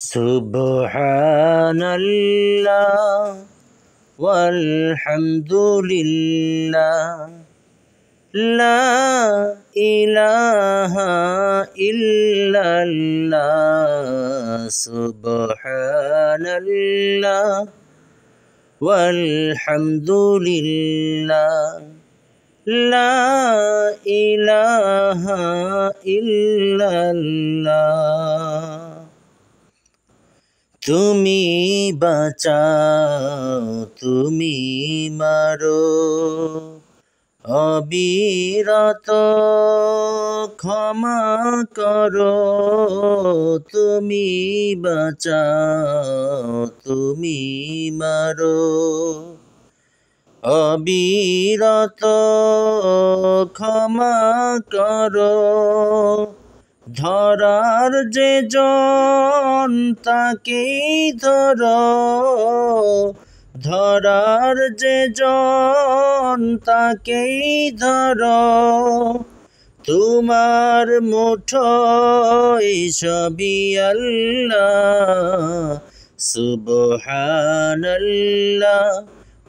সুবহানাল্লাহ ওয়ালহামদুলিল্লাহ লা ইলাহা ইল্লাল্লাহ সুবহানাল্লাহ ওয়ালহামদুলিল্লাহ লা ইলাহা ইল্লাল্লাহ। তুমি বাঁচাও তুমি মারো অবিরত ক্ষমা করো, তুমি বাঁচাও তুমি মারো অবিরত ক্ষমা করো। ধরার যে জন তাকেই ধরো, ধরার যে জন তাকেই ধরো, তোমার মুঠোয় সবই আল্লাহ। সুবহানাল্লাহ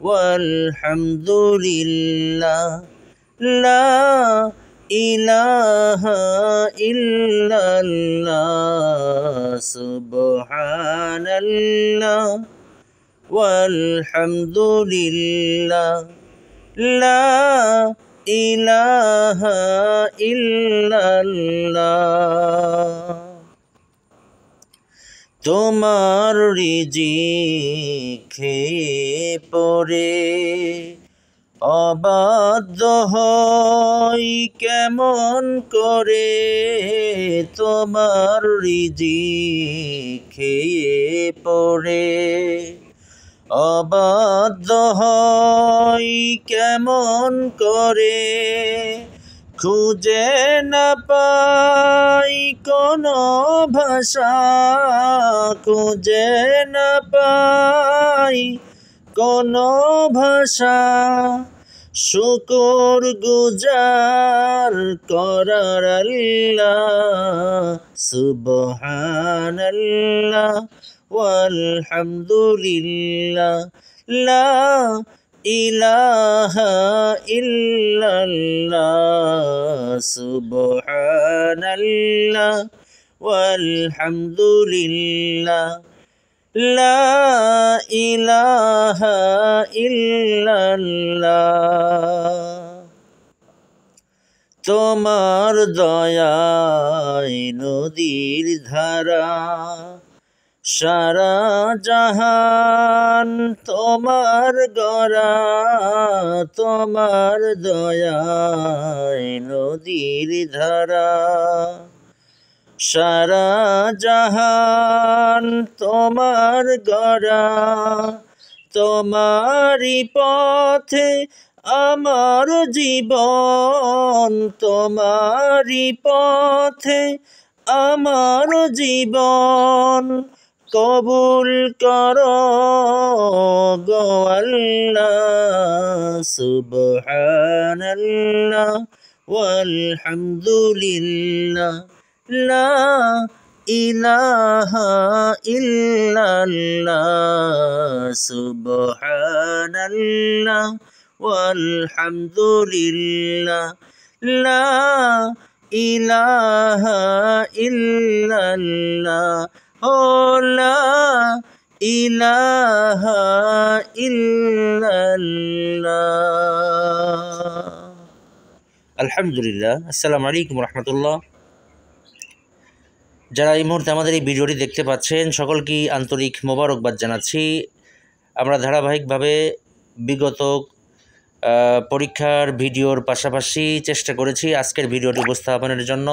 ওয়ালহামদুলিল্লাহ লা ইলাহা ইল্লাল্লাহ সুবহানাল্লাহ ওয়ালহামদুলিল্লাহ লা ইলাহা ইল্লাল্লাহ। তোমার রিজিক খেয়ে পড়ে অবাধ্য হই কেমন করে, তোমার রিজিক খেয়ে পড়ে অবাধ্য হই কেমন করে, খুঁজে না পাই কোনো ভাষা, খুঁজে না পাই কোনো ভাষা, শুকর গুজার করার আল্লাহ। সুবহানাল্লাহ ওয়ালহামদুলিল্লাহ লা ইলাহা ইল্লাল্লাহ সুবহানাল্লাহ ওয়ালহামদুলিল্লাহ লা ইলাহা ইল্লাল্লাহ। তোমার দয়ায় নদীর ধারা, সারা জাহান তোমার গড়া, তোমার দয়ায় নদীর ধারা, সারা জাহান তোমার গড়া, তোমারই পথে আমার জীবন, তোমারই পথে আমার জীবন, কবুল করো গো আল্লাহ। সুবহানাল্লাহ ওয়ালহামদুলিল্লাহ লা ইলাহা ইল্লাল্লাহ সুবহানাল্লাহ ওয়ালহামদুলিল্লাহ লা ইলাহা ইল্লাল্লাহ ও লা ইলাহা ইল্লাল্লাহ। আলহামদুলিল্লাহ। আসসালামু আলাইকুম রহমতুল্লাহ। যারা এই মুহূর্তে আমাদের এই ভিডিওটি দেখতে পাচ্ছেন সকলকেই আন্তরিক মোবারকবাদ জানাচ্ছি। আমরা ধারাবাহিকভাবে বিগত পরীক্ষার ভিডিওর পাশাপাশি চেষ্টা করেছি আজকের ভিডিওটি উপস্থাপনের জন্য।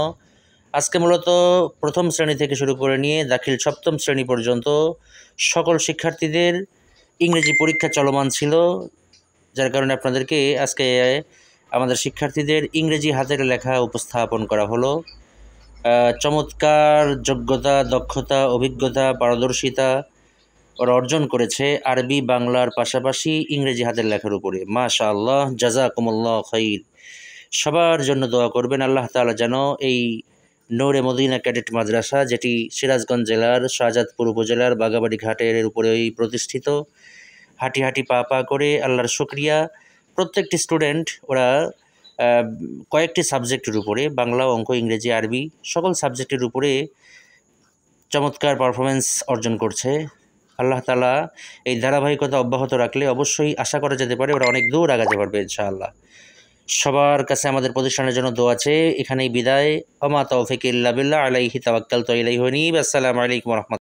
আজকে মূলত প্রথম শ্রেণী থেকে শুরু করে নিয়ে দাখিল সপ্তম শ্রেণী পর্যন্ত সকল শিক্ষার্থীদের ইংরেজি পরীক্ষা চলমান ছিল, যার কারণে আপনাদেরকে আজকে আমাদের শিক্ষার্থীদের ইংরেজি হাতের লেখা উপস্থাপন করা হলো। চমৎকার যোগ্যতা, দক্ষতা, অভিজ্ঞতা, পারদর্শিতা ওরা অর্জন করেছে আরবি বাংলার পাশাপাশি ইংরেজি হাতের লেখার উপরে। মাশাআল্লাহ, জাযাকুমুল্লাহ খাইর। সবার জন্য দোয়া করবেন, আল্লাহ তাআলা যেন এই নূরে মদিনা ক্যাডেট মাদ্রাসা, যেটি সিরাজগঞ্জ জেলার শাহজাদপুর উপজেলার বাগাবাড়ি ঘাটের উপরেই প্রতিষ্ঠিত। হাঁটি হাঁটি পা পা করে আল্লাহর শুকরিয়া, প্রত্যেকটি স্টুডেন্ট ওরা কয়েকটি সাবজেক্টের উপরে, বাংলা, অঙ্ক, ইংরেজি, আরবি, সকল সাবজেক্টের উপরে চমৎকার পারফরমেন্স অর্জন করছে। আল্লাহ তাআলা এই ধারাবাহিকতা অব্যাহত রাখলে অবশ্যই আশা করা যেতে পারে ওরা অনেক দূর আগাতে পারবে ইনশাআল্লাহ। সবার কাছে আমাদের প্রতিষ্ঠানের জন্য দোয়া আছে। এখানেই বিদায়। ওমা তৌফিক ইল্লা বিল্লাহ, আলাইহি তাওয়াক্কালতু ওয়া ইলাইহি উনীব। আসসালামু আলাইকুম ওয়া রাহমাতুল্লাহ।